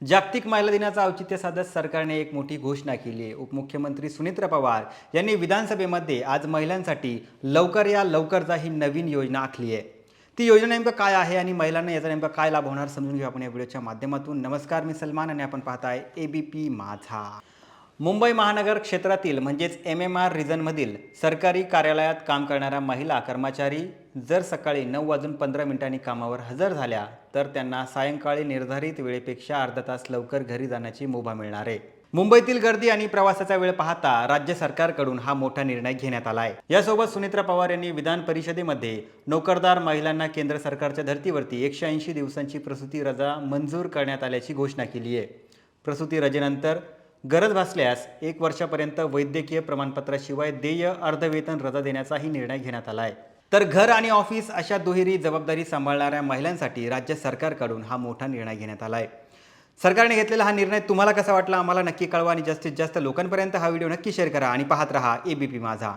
जागतिक महिला दिनाचं औचित्य साधत सरकारने एक मोठी घोषणा केली आहे। उपमुख्यमंत्री सुनेत्रा पवार यांनी विधानसभेमध्ये आज महिलांसाठी लवकर या लवकर जा ही नवीन योजना आखली आहे। ती योजना नेमकं काय आहे आणि महिलांना याचा नेमका काय लाभ होणार समजून घेऊ आपण या व्हिडिओच्या माध्यमातून। नमस्कार, मी सलमान आणि आपण पाहताय ABP माझा। मुंबई महानगर क्षेत्रातील म्हणजेच MMR रिजनमधील सरकारी कार्यालयात काम करणाऱ्या महिला कर्मचारी जर सकाळी 9:15 कामावर हजर झाल्या तर त्यांना सायंकाळी निर्धारित वेळेपेक्षा अर्धा तास लवकर घरी जाण्याची मुभा मिळणार आहे। मुंबईतील गर्दी आणि प्रवासाचा वेळ पाहता राज्य सरकारकडून हा मोठा निर्णय घेण्यात आला आहे। यासोबत सुनेत्रा पवार यांनी विधान परिषदेमध्ये नोकरदार महिलांना केंद्र सरकारच्या धर्तीवरती 180 दिवसांची प्रसूती रजा मंजूर करण्यात आल्याची घोषणा केली आहे। प्रसूती रजेनंतर गरज भासल्यास 1 वर्षापर्यंत वैद्यकीय प्रमाणपत्राशिवाय देय अर्धवेतन रजा देण्याचाही निर्णय घेण्यात आला आहे। तर घर आणि ऑफिस अशा दुहेरी जबाबदारी सांभाळणाऱ्या महिलांसाठी राज्य सरकारकडून हा मोठा निर्णय घेण्यात आला आहे। सरकारने घेतलेला हा निर्णय तुम्हाला कसा वाटला आम्हाला नक्की कळवा आणि जास्तीत जास्त लोकांपर्यंत हा व्हिडिओ नक्की शेअर करा आणि पाहत रहा ABP माझा।